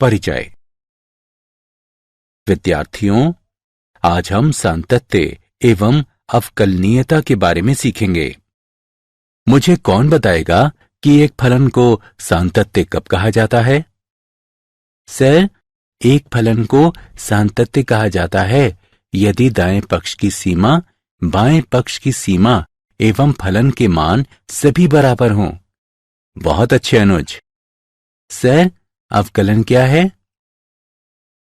परिचय। विद्यार्थियों, आज हम सातत्य एवं अवकलनीयता के बारे में सीखेंगे। मुझे कौन बताएगा कि एक फलन को सातत्य कब कहा जाता है? सर, एक फलन को सातत्य कहा जाता है यदि दाएं पक्ष की सीमा, बाएं पक्ष की सीमा एवं फलन के मान सभी बराबर हों। बहुत अच्छे अनुज। सर, अवकलन क्या है?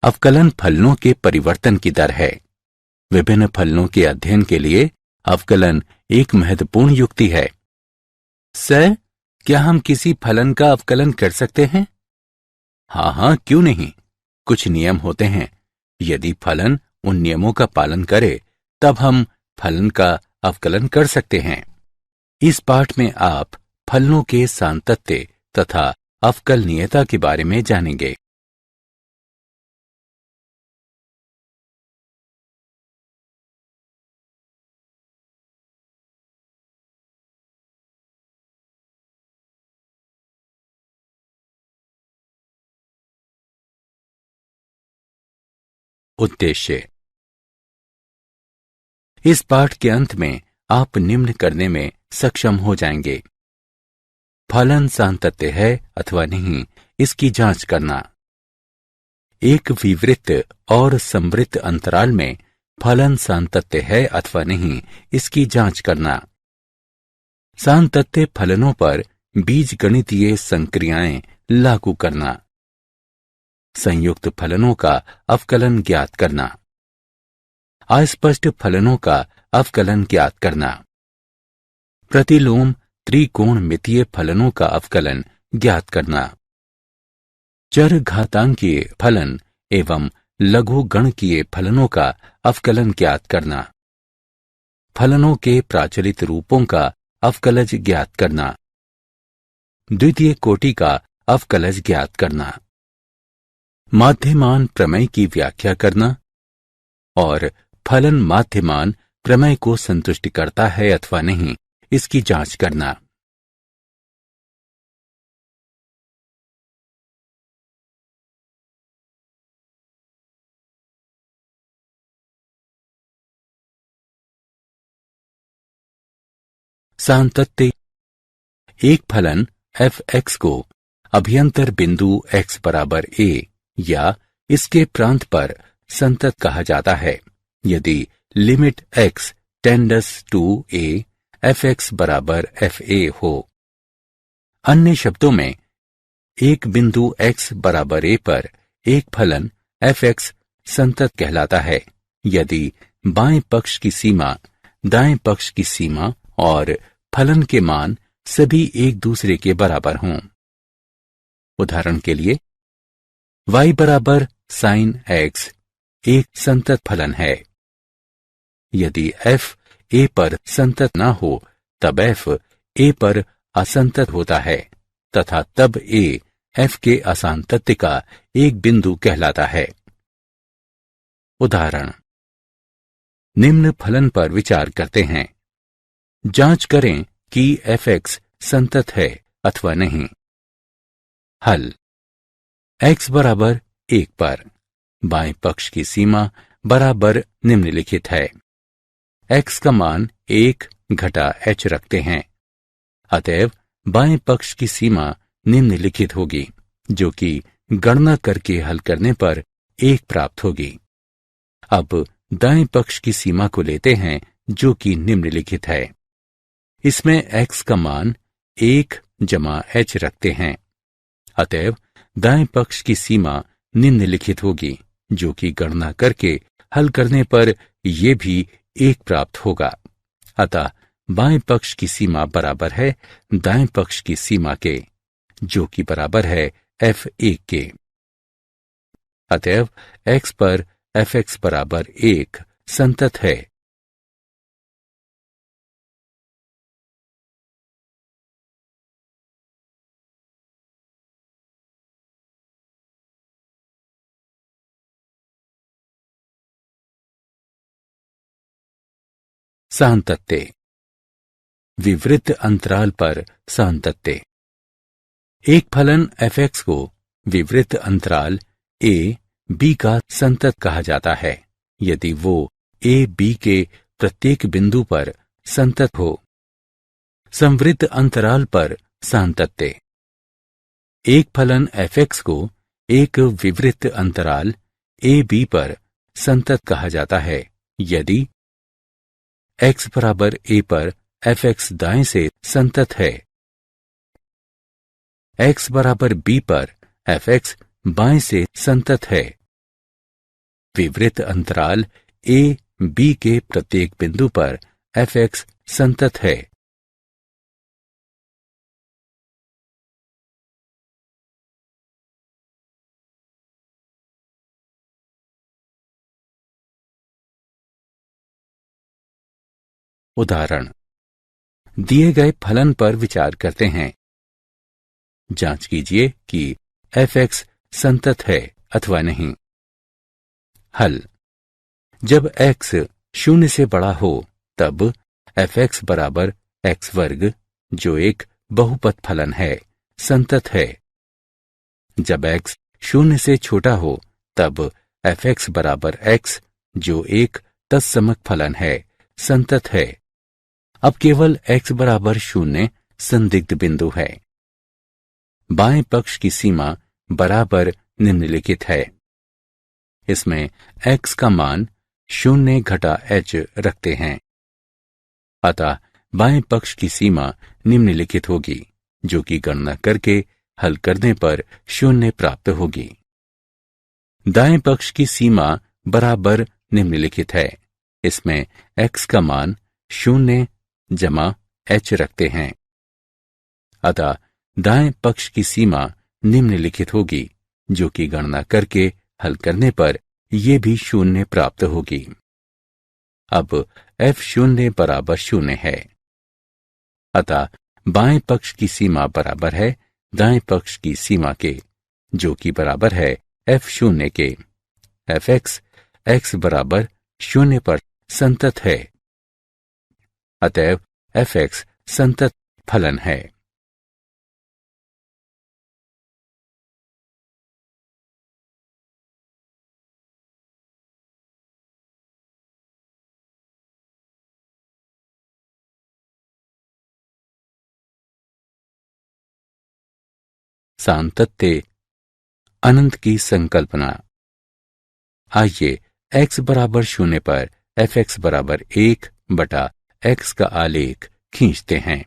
अवकलन फलनों के परिवर्तन की दर है। विभिन्न फलनों के अध्ययन के लिए अवकलन एक महत्वपूर्ण युक्ति है। सर, क्या हम किसी फलन का अवकलन कर सकते हैं? हाँ, क्यों नहीं। कुछ नियम होते हैं। यदि फलन उन नियमों का पालन करे तब हम फलन का अवकलन कर सकते हैं। इस पाठ में आप फलनों के सातत्य तथा अवकलनीयता के बारे में जानेंगे। उद्देश्य। इस पाठ के अंत में आप निम्न करने में सक्षम हो जाएंगे। फलन सातत्य है अथवा नहीं, इसकी जांच करना। एक विवृत्त और संवृत्त अंतराल में फलन सातत्य है अथवा नहीं, इसकी जांच करना। सातत्य फलनों पर बीजगणितीय संक्रियाएं लागू करना। संयुक्त फलनों का अवकलन ज्ञात करना। अस्पष्ट फलनों का अवकलन ज्ञात करना। प्रतिलोम त्रिकोणमितीय फलनों का अवकलन ज्ञात करना। चर घातांकीय फलन एवं लघु गणकीय फलनों का अवकलन ज्ञात करना। फलनों के प्राचलित रूपों का अवकलज ज्ञात करना। द्वितीय कोटि का अवकलज ज्ञात करना। माध्यमान प्रमेय की व्याख्या करना और फलन माध्यमान प्रमेय को संतुष्ट करता है अथवा नहीं, इसकी जांच करना। सातत्य। एक फलन f(x) को अभ्यंतर बिंदु x बराबर a या इसके प्रांत पर संतत कहा जाता है यदि limit x tends to a f(x) बराबर fa हो। अन्य शब्दों में, एक बिंदु x बराबर a पर एक फलन f(x) संतत कहलाता है यदि बाएं पक्ष की सीमा, दाएं पक्ष की सीमा और फलन के मान सभी एक दूसरे के बराबर हों। उदाहरण के लिए, y बराबर sin x एक संतत फलन है। यदि f a पर संतत ना हो तब f a पर असंतत होता है तथा तब a f के असांतत्य का एक बिंदु कहलाता है। उदाहरण, निम्न फलन पर विचार करते हैं। जांच करें कि f(x) संतत है अथवा नहीं। हल। x बराबर 1 पर बाएं पक्ष की सीमा बराबर निम्नलिखित है। x का मान 1 घटा h रखते हैं, अतएव बाएं पक्ष की सीमा निम्नलिखित होगी, जो कि गणना करके हल करने पर 1 प्राप्त होगी। अब दाएं पक्ष की सीमा को लेते हैं, जो कि निम्नलिखित है। इसमें x का मान 1 जमा h रखते हैं, अतएव दाएं पक्ष की सीमा निम्नलिखित होगी, जो कि गणना करके हल करने पर यह भी 1 प्राप्त होगा। अतः बाएं पक्ष की सीमा बराबर है दाएं पक्ष की सीमा के, जो कि बराबर है f(1) के। अतएव x पर f(x) बराबर 1 संतत है। सातत्य। विवृत्त अंतराल पर सातत्य। एक फलन f(x) को विवृत्त अंतराल ए बी का संतत कहा जाता है यदि वो ए बी के प्रत्येक बिंदु पर संतत हो। संवृत्त अंतराल पर सातत्य। एक फलन f(x) को एक विवृत्त अंतराल ए बी पर संतत कहा जाता है यदि x बराबर a पर f(x) दाएं से संतत है, x बराबर b पर f(x) बाएं से संतत है, विवृत्त अंतराल a b के प्रत्येक बिंदु पर f(x) संतत है। उदाहरण, दिए गए फलन पर विचार करते हैं। जांच कीजिए कि f(x) संतत है अथवा नहीं। हल। जब x 0 से बड़ा हो तब f(x) बराबर x वर्ग, जो एक बहुपद फलन है, संतत है। जब x 0 से छोटा हो तब f(x) बराबर x, जो एक तत्समक फलन है, संतत है। अब केवल x बराबर 0 संदिग्ध बिंदु है। बाएं पक्ष की सीमा बराबर निम्नलिखित है। इसमें x का मान 0 घटा h रखते हैं। अतः बाएं पक्ष की सीमा निम्नलिखित होगी, जो कि गणना करके हल करने पर 0 प्राप्त होगी। दाएं पक्ष की सीमा बराबर निम्नलिखित है। इसमें x का मान 0 जमा h रखते हैं। अतः दाएं पक्ष की सीमा निम्नलिखित होगी, जो कि गणना करके हल करने पर यह भी 0 प्राप्त होगी। अब f0 बराबर 0 है। अतः बाएं पक्ष की सीमा बराबर है दाएं पक्ष की सीमा के, जो कि बराबर है f0 के। f(x) x बराबर 0 पर संतत है। अतएव f(x) संतत फलन है। सातत्य अनंत की संकल्पना। आइए x बराबर 0 पर f(x) बराबर 1 बटा x का आलेख खींचते हैं।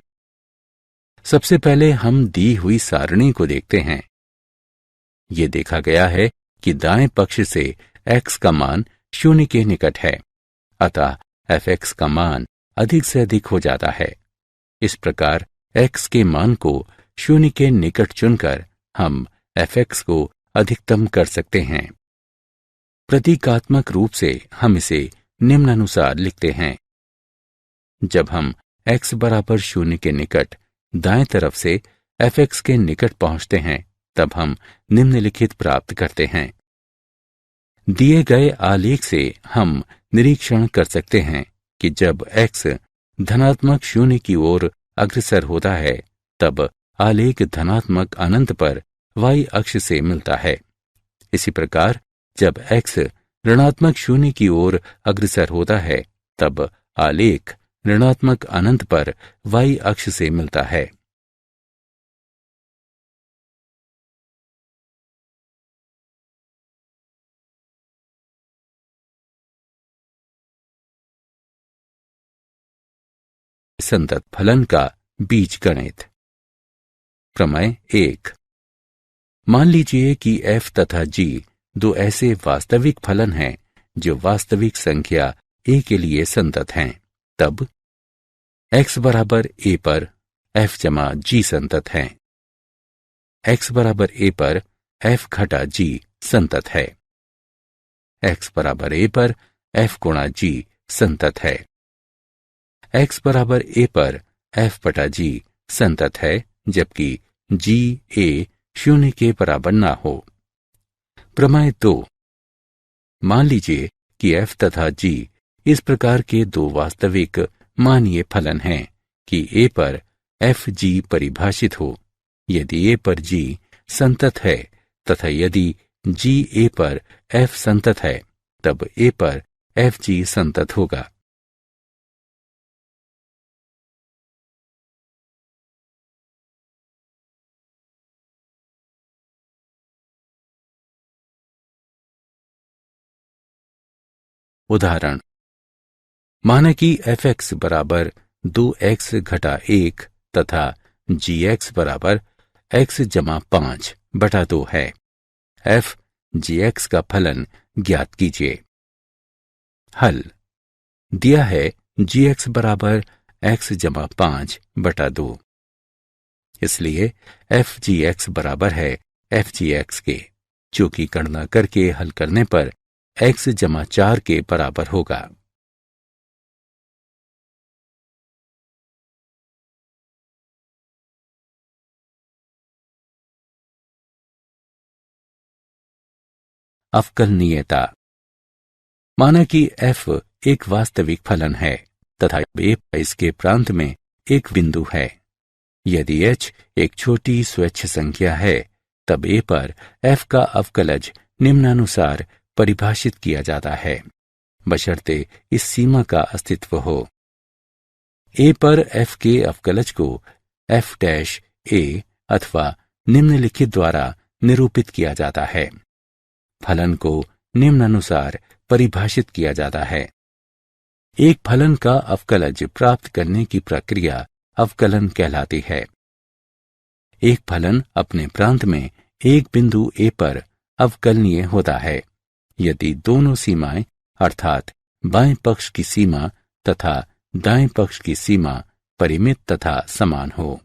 सबसे पहले हम दी हुई सारणी को देखते हैं। ये देखा गया है कि दाएं पक्ष से x का मान 0 के निकट है, अतः f(x) का मान अधिक से अधिक हो जाता है। इस प्रकार x के मान को 0 के निकट चुनकर हम f(x) को अधिकतम कर सकते हैं। प्रतीकात्मक रूप से हम इसे निम्नानुसार लिखते हैं। जब हम x बराबर 0 के निकट दाएं तरफ से f(x) के निकट पहुंचते हैं, तब हम निम्नलिखित प्राप्त करते हैं। दिए गए आलेख से हम निरीक्षण कर सकते हैं कि जब x धनात्मक 0 की ओर अग्रसर होता है, तब आलेख धनात्मक अनंत पर y अक्ष से मिलता है। इसी प्रकार जब x ऋणात्मक 0 की ओर अग्रसर होता है, तब आलेख ऋणात्मक अनंत पर y अक्ष से मिलता है। संतत फलन का बीजगणित। प्रमेय 1। मान लीजिए कि f तथा g दो ऐसे वास्तविक फलन हैं जो वास्तविक संख्या a के लिए संतत हैं। तब x बराबर a पर f जमा g संतत हैं। x बराबर a पर f घटा g संतत है। x बराबर a पर f गुणा g संतत है। x बराबर a पर f बटा g संतत है, जबकि g a 0 के बराबर ना हो। प्रमेय 2। मान लीजिए कि f तथा g इस प्रकार के दो वास्तविक मानीय फलन हैं कि a पर f g परिभाषित हो। यदि a पर g संतत है तथा यदि जी ए पर एफ संतत है, तब ए पर एफ जी संतत होगा। उदाहरण, माना कि एफ एक्स बराबर 2x घटा 1 तथा जी एक्स बराबर x जमा 5/2 है। एफ जी एक्स का फलन ज्ञात कीजिए। हल, दिया है जी एक्स बराबर x जमा 5/2, इसलिए एफ जी एक्स बराबर है एफ जी एक्स के, जो कि गणना करके हल करने पर x जमा 4 के बराबर होगा। अवकलनीयता, माना कि f एक वास्तविक फलन है तथा a इसके प्रांत में एक बिंदु है। यदि h एक छोटी स्वच्छ संख्या है, तब a पर f का अवकलज निम्नानुसार परिभाषित किया जाता है, बशर्ते इस सीमा का अस्तित्व हो। a पर f के अवकलज को f डैश a अथवा निम्नलिखित द्वारा निरूपित किया जाता है। फलन को निम्नानुसार परिभाषित किया जाता है। एक फलन का अवकलज प्राप्त करने की प्रक्रिया अवकलन कहलाती है। एक फलन अपने प्रांत में एक बिंदु ए पर अवकलनीय होता है यदि दोनों सीमाएं अर्थात बाएं पक्ष की सीमा तथा दाएं पक्ष की सीमा परिमित तथा समान हो।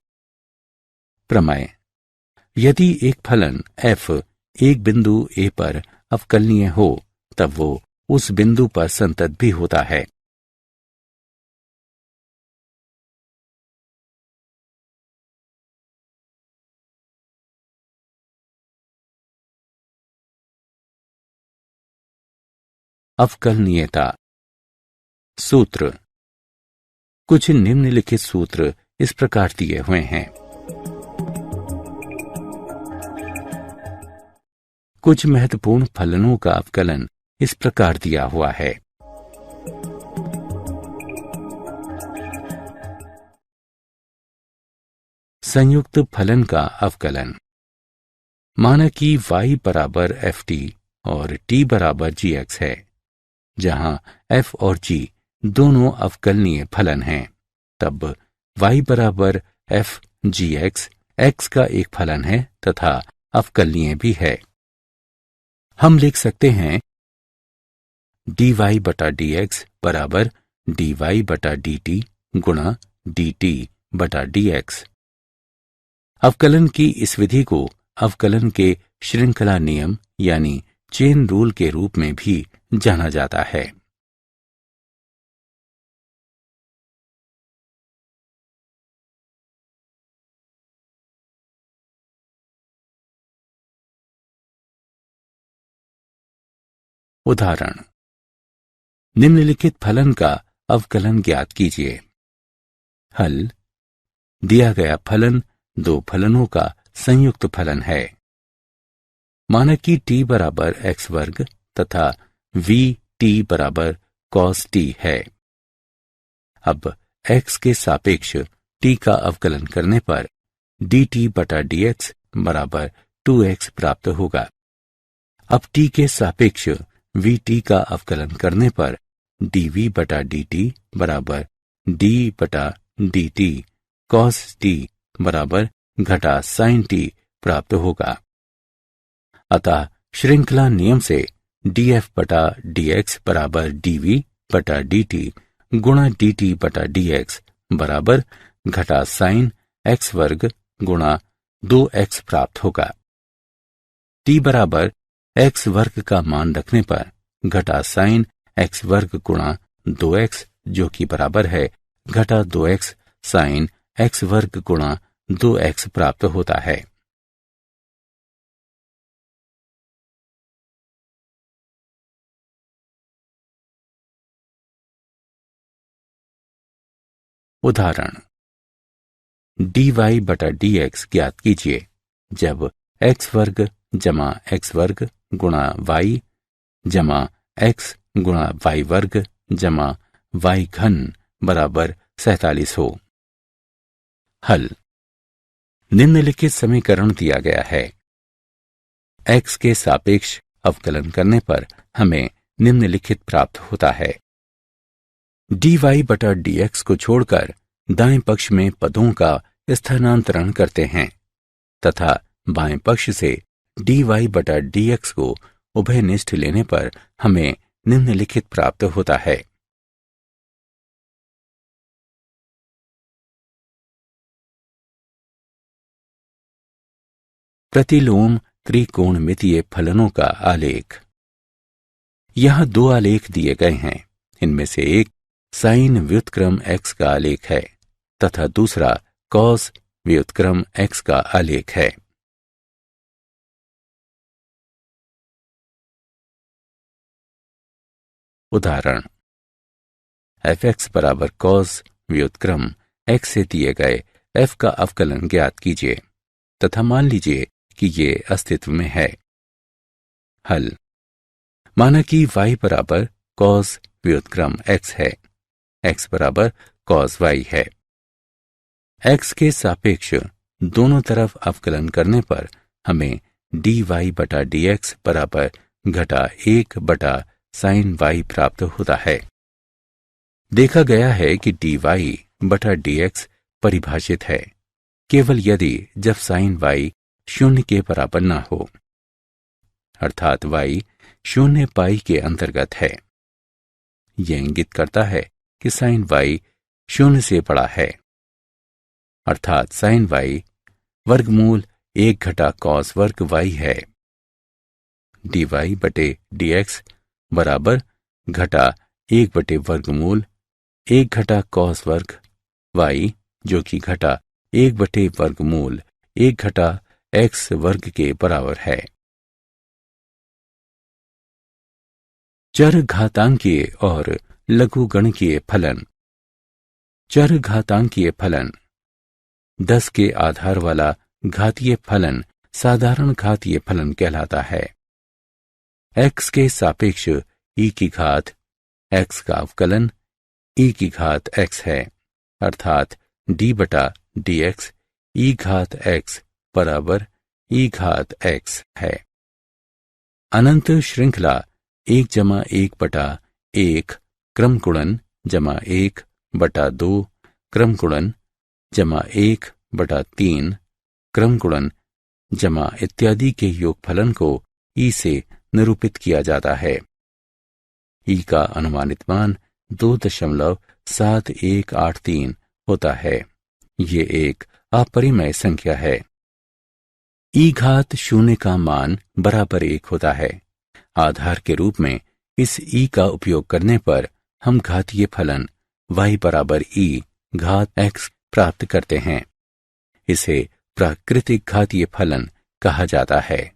प्रमेय, यदि एक फलन f एक बिंदु ए पर अवकलनीय हो, तब वो उस बिंदु पर संतत भी होता है। अवकलनीयता सूत्र, कुछ निम्नलिखित सूत्र इस प्रकार दिए हुए हैं। कुछ महत्वपूर्ण फलनों का अवकलन इस प्रकार दिया हुआ है। संयुक्त फलन का अवकलन, माना कि y बराबर एफ टी और t बराबर जी एक्स है, जहां f और g दोनों अवकलनीय फलन हैं, तब y बराबर एफ जी एक्स x का एक फलन है तथा अवकलनीय भी है। हम लिख सकते हैं dy बटा डी एक्स बराबर dy बटा डी टी गुणा डी टी बटा डी एक्स। अवकलन की इस विधि को अवकलन के श्रृंखला नियम यानी चेन रूल के रूप में भी जाना जाता है। उदाहरण, निम्नलिखित फलन का अवकलन ज्ञात कीजिए। हल, दिया गया फलन दो फलनों का संयुक्त फलन है। माना कि t बराबर x वर्ग तथा v t बराबर cos t है। अब x के सापेक्ष t का अवकलन करने पर dt बटा dx बराबर 2x प्राप्त होगा। अब t के सापेक्ष vt का अवकलन करने पर dv बटा dt बराबर d बटा dt cos t बराबर घटा sin t प्राप्त होगा। अतः श्रृंखला नियम से df बटा dx बराबर dv बटा dt गुणा dt बटा dx बराबर घटा sin x वर्ग गुणा 2x प्राप्त होगा। t बराबर x वर्ग का मान रखने पर घटा sin x वर्ग गुणा 2x, जो कि बराबर है घटा 2x sin x वर्ग गुणा 2x प्राप्त होता है। उदाहरण, dy बटा dx ज्ञात कीजिए जब x वर्ग जमा x वर्ग गुणा वाई जमा एक्स गुणा वाई वर्ग जमा वाई घन बराबर 47 हो। हल। निम्नलिखित समीकरण दिया गया है। एक्स के सापेक्ष अवकलन करने पर हमें निम्नलिखित प्राप्त होता है। dy बटा dx को छोड़कर दाएं पक्ष में पदों का स्थानांतरण करते हैं तथा बाएं पक्ष से dy बटा dx को उभयनिष्ठ लेने पर हमें निम्नलिखित प्राप्त होता है। प्रतिलोम त्रिकोणमितीय फलनों का आलेख। यहां दो आलेख दिए गए हैं। इनमें से एक साइन व्युत्क्रम x का आलेख है तथा दूसरा कॉस व्युत्क्रम x का आलेख है। उदाहरण। fx बराबर कॉस व्युत्क्रम x से दिए गए f का अवकलन ज्ञात कीजिए तथा मान लीजिए कि ये अस्तित्व में है। हल। माना कि y बराबर कॉस व्युत्क्रम x है, x बराबर कॉस y है। x के सापेक्ष दोनों तरफ अवकलन करने पर हमें dy बटा dx बराबर घटा 1 बटा साइन y प्राप्त होता है। देखा गया है कि dy बटा dx परिभाषित है केवल यदि जब साइन y 0 के बराबर न हो, अर्थात y 0 पाई के अंतर्गत है। यह इंगित करता है कि साइन y 0 से बड़ा है, अर्थात साइन y वर्गमूल 1 घटा कॉस वर्ग y है। dy बटे dx बराबर घटा 1 बटे वर्गमूल 1 घटा कॉस वर्ग y जो कि घटा 1 बटे वर्गमूल 1 घटा x वर्ग के बराबर है। चर घातांकीय और लघुगणकीय फलन। चर घातांकीय फलन 10 के आधार वाला घातीय फलन साधारण घातीय फलन कहलाता है। x के सापेक्ष e की घात x का अवकलन e की घात x है, अर्थात d बटा dx e घात x बराबर e घात x है। अनंत श्रृंखला 1 जमा 1 बटा 1 क्रम गुणन जमा 1 बटा 2 क्रम गुणन जमा 1 बटा 3 क्रम गुणन जमा इत्यादि के योगफलन को ई से निरूपित किया जाता है। ई का अनुमानित मान 2.7183 होता है। ये एक अपरिमेय संख्या है। ई घात 0 का मान बराबर 1 होता है। आधार के रूप में इस ई का उपयोग करने पर हम घातीय फलन y बराबर e घात x प्राप्त करते हैं। इसे प्राकृतिक घातीय फलन कहा जाता है।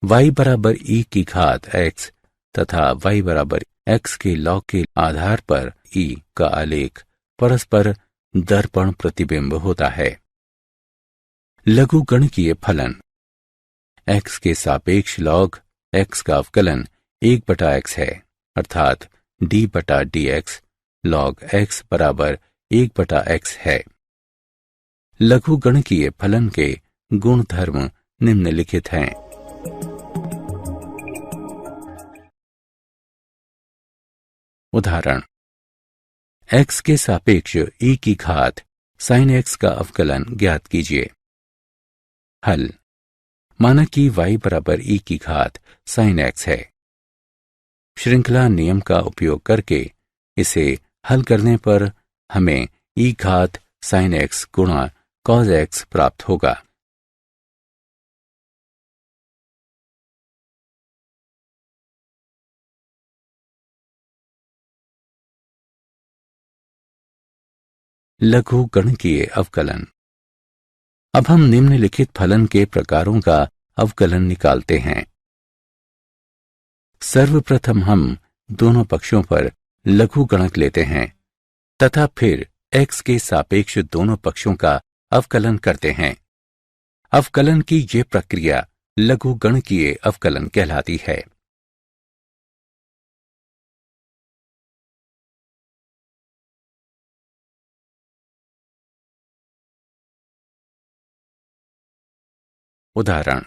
y बराबर e की घात x तथा y बराबर x के लॉग के आधार पर e का आलेख परस्पर दर्पण प्रतिबिंब होता है। लघुगणकीय फलन x के सापेक्ष लॉग x का अवकलन 1 बटा x है, अर्थात d बटा dx लॉग x बराबर 1 बटा x है। लघुगणकीय फलन के गुणधर्म निम्नलिखित हैं। उदाहरण। x के सापेक्ष e की घात sin x का अवकलन ज्ञात कीजिए। हल। माना कि y बराबर e की घात sin x है। श्रृंखला नियम का उपयोग करके इसे हल करने पर हमें e घात sin x गुणा cos x प्राप्त होगा। लघुगणकीय अवकलन। अब हम निम्नलिखित फलन के प्रकारों का अवकलन निकालते हैं। सर्वप्रथम हम दोनों पक्षों पर लघुगणक लेते हैं तथा फिर x के सापेक्ष दोनों पक्षों का अवकलन करते हैं। अवकलन की ये प्रक्रिया लघुगणकीय अवकलन कहलाती है। उदाहरण,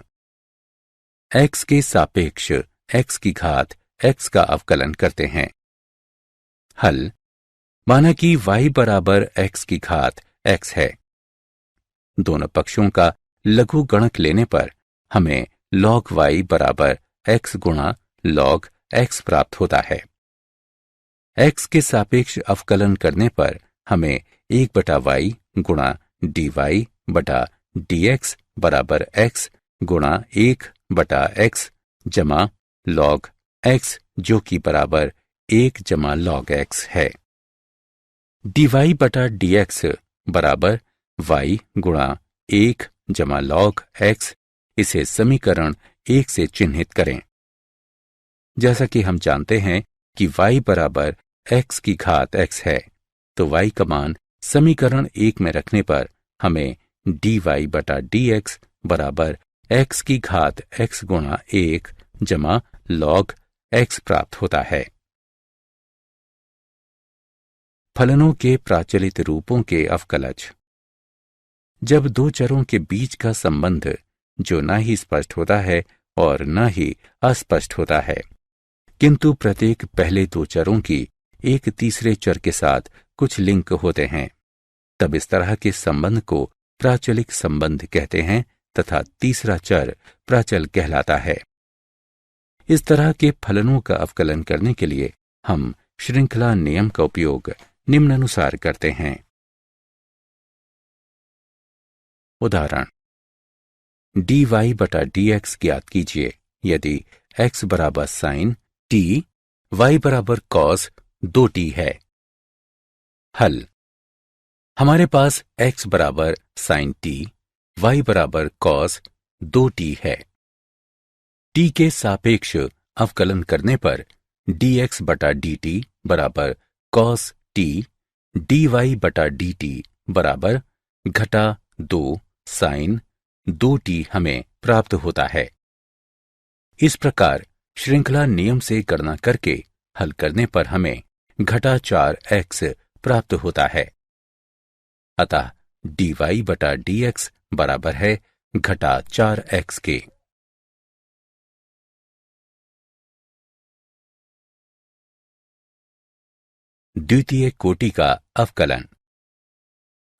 x के सापेक्ष x की घात x का अवकलन करते हैं। हल, माना कि y बराबर x की घात x है। दोनों पक्षों का लघुगणक लेने पर हमें log y बराबर x गुणा log x प्राप्त होता है। x के सापेक्ष अवकलन करने पर हमें 1/y गुणा dy बटा dx बराबर x गुणा 1/x जमा log x जो कि बराबर 1 जमा log x है। dy बटा dx बराबर y गुणा 1 जमा log x। इसे समीकरण 1 से चिन्हित करें। जैसा कि हम जानते हैं कि y बराबर x की घात x है, तो y का मान समीकरण 1 में रखने पर हमें dy बटा dx बराबर x की घात x गुणा 1 जमा log x प्राप्त होता है। फलनों के प्राचलित रूपों के अवकलज। जब दो चरों के बीच का संबंध जो न ही स्पष्ट होता है और न ही अस्पष्ट होता है, किंतु प्रत्येक पहले दो चरों की एक तीसरे चर के साथ कुछ लिंक होते हैं, तब इस तरह के संबंध को प्राचलिक संबंध कहते हैं तथा तीसरा चर प्राचल कहलाता है। इस तरह के फलनों का अवकलन करने के लिए हम श्रृंखला नियम का उपयोग निम्नानुसार करते हैं। उदाहरण, dy बटा dx ज्ञात कीजिए यदि x बराबर साइन t, y बराबर कॉस 2t है। हल, हमारे पास x बराबर साइन t, y बराबर कॉस 2t है। t के सापेक्ष अवकलन करने पर dx बटा dt बराबर कॉस t, dy बटा dt बराबर घटा 2 साइन 2t हमें प्राप्त होता है। इस प्रकार श्रृंखला नियम से गणना करके हल करने पर हमें घटा 4x प्राप्त होता है। अतः dy बटा dx बराबर है घटा 4x के। द्वितीय कोटि का अवकलन।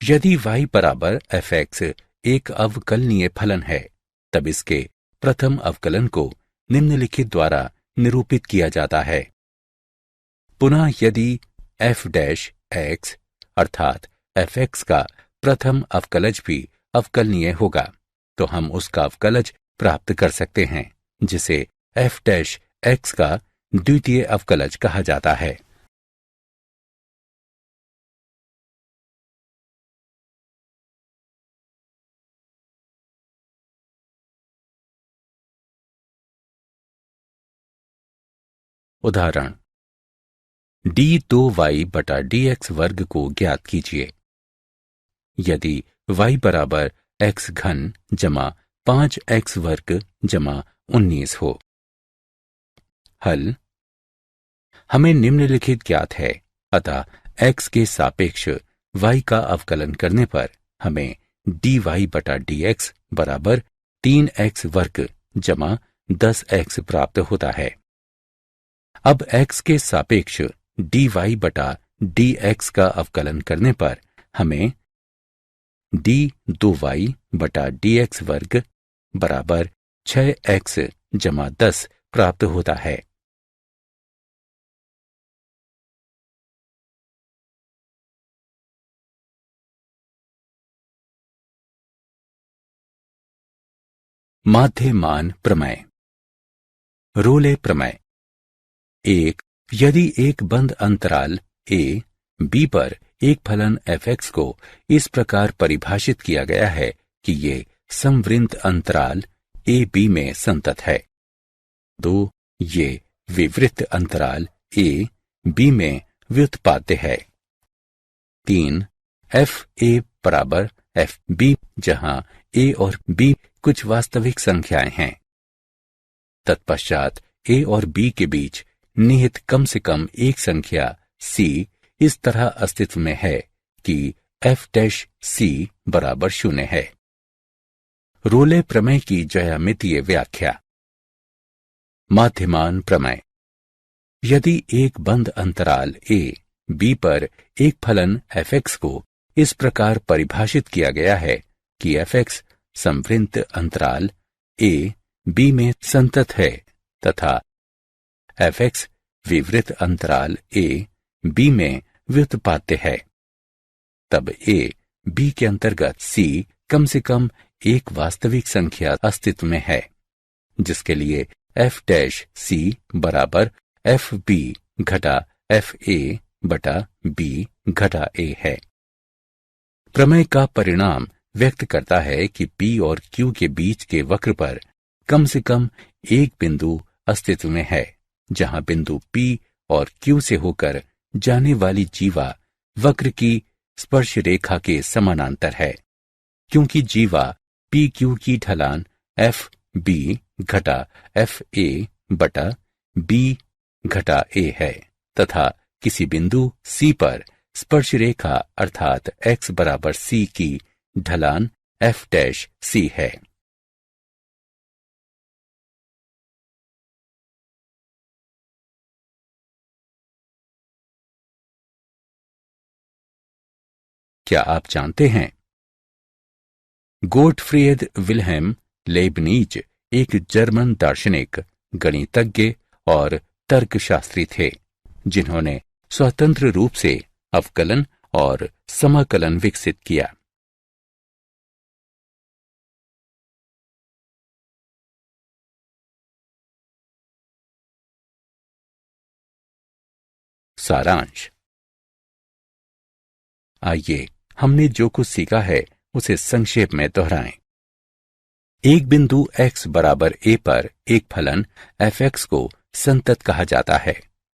यदि y बराबर fx एक अवकलनीय फलन है, तब इसके प्रथम अवकलन को निम्नलिखित द्वारा निरूपित किया जाता है। पुनः यदि f डैश x अर्थात fx का प्रथम अवकलज भी अवकलनीय होगा, तो हम उसका अवकलज प्राप्त कर सकते हैं, जिसे f डैश x का द्वितीय अवकलज कहा जाता है। उदाहरण, d2y बटा dx वर्ग को ज्ञात कीजिए यदि y बराबर x घन जमा 5x वर्ग जमा 19 हो। हल, हमें निम्नलिखित ज्ञात है, अतः x के सापेक्ष y का अवकलन करने पर हमें dy बटा dx बराबर 3x वर्ग जमा 10x प्राप्त होता है। अब x के सापेक्ष dy बटा dx का अवकलन करने पर हमें d2y बटा dx वर्ग बराबर 6x जमा 10 प्राप्त होता है। माध्यमान प्रमेय। रोले प्रमेय। 1. यदि एक बंद अंतराल a b पर एक फलन fx को इस प्रकार परिभाषित किया गया है कि ये समवृंत अंतराल a b में संतत है। 2. ये विवृत्त अंतराल a b में व्युत्पाद्य है। 3. f a बराबर f b, जहां a और b कुछ वास्तविक संख्याएं हैं। तत्पश्चात ए और बी के बीच निहित कम से कम एक संख्या c इस तरह अस्तित्व में है कि f'(c) बराबर 0 है। रोले प्रमेय की ज्यामितीय व्याख्या। माध्यमान प्रमेय। यदि एक बंद अंतराल a b पर एक फलन f(x) को इस प्रकार परिभाषित किया गया है कि f(x) संवृत्त अंतराल a b में संतत है तथा f(x) विवृत अंतराल a b में व्युत्पाद्य है, तब a b के अंतर्गत c कम से कम एक वास्तविक संख्या अस्तित्व में है, जिसके लिए f'(c) बराबर fb घटा fa बटा b घटा a है। प्रमेय का परिणाम व्यक्त करता है कि p और q के बीच के वक्र पर कम से कम एक बिंदु अस्तित्व में है, जहां बिंदु p और q से होकर जाने वाली जीवा वक्र की स्पर्श रेखा के समानांतर है, क्योंकि जीवा pq की ढलान fb घटा fa बटा b घटा a है तथा किसी बिंदु c पर स्पर्श रेखा अर्थात x बराबर c की ढलान f'(c) है। क्या आप जानते हैं, गोटफ्रीड विल्हेम लेibniz एक जर्मन दार्शनिक, गणितज्ञ और तर्कशास्त्री थे, जिन्होंने स्वतंत्र रूप से अवकलन और समाकलन विकसित किया। सारांश। आइए हमने जो कुछ सीखा है उसे संक्षेप में दोहराएं। एक बिंदु x बराबर a पर एक फलन f(x) को संतत कहा जाता है,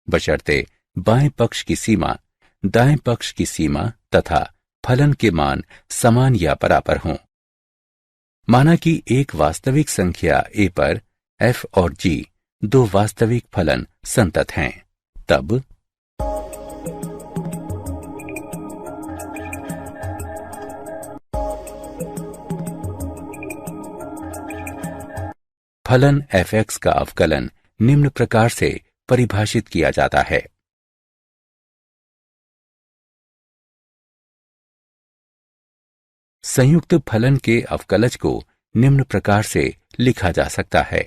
बशर्ते बाएं पक्ष की सीमा, दाएं पक्ष की सीमा तथा फलन के मान समान या बराबर हों। माना कि एक वास्तविक संख्या a पर f और g दो वास्तविक फलन संतत हैं, तब फलन f(x) का अवकलन निम्न प्रकार से परिभाषित किया जाता है। संयुक्त फलन के अवकलज को निम्न प्रकार से लिखा जा सकता है।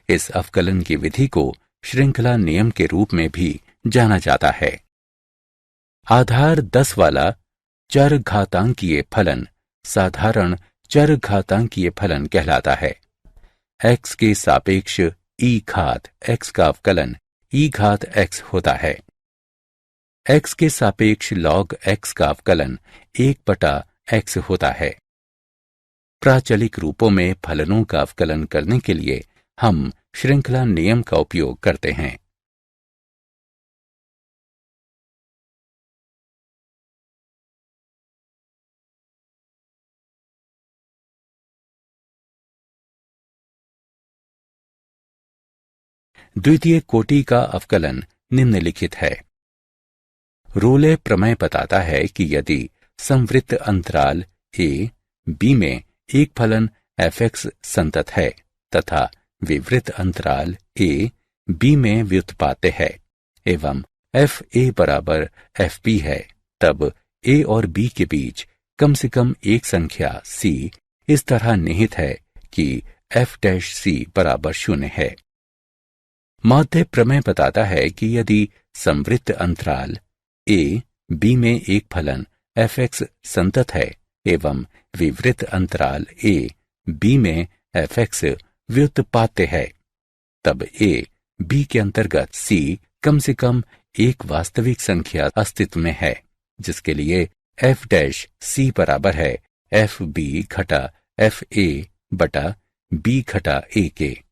इस अवकलन की विधि को श्रृंखला नियम के रूप में भी जाना जाता है। आधार 10 वाला चर घातांकीय फलन साधारण चर घातांकीय फलन कहलाता है। x के सापेक्ष e घात x का अवकलन e घात x होता है। x के सापेक्ष log x का अवकलन 1/x होता है। प्राचलिक रूपों में फलनों का अवकलन करने के लिए हम श्रृंखला नियम का उपयोग करते हैं। द्वितीय कोटि का अवकलन निम्नलिखित है। रोले प्रमेय बताता है कि यदि संवृत्त अंतराल a b में एक फलन f(x) संतत है तथा विवृत अंतराल a b में व्युत्पाद्य है एवं fa बराबर fb है, तब a और b के बीच कम से कम एक संख्या c इस तरह निहित है कि f'(c) बराबर 0 है। माध्य प्रमेय बताता है कि यदि संवृत्त अंतराल a b में एक फलन f(x) संतत है एवं विवृत अंतराल a b में f(x) व्युत्पाद्य है, तब a b के अंतर्गत c कम से कम एक वास्तविक संख्या अस्तित्व में है, जिसके लिए f'(c) बराबर है fb घटा fa बटा b घटा a के।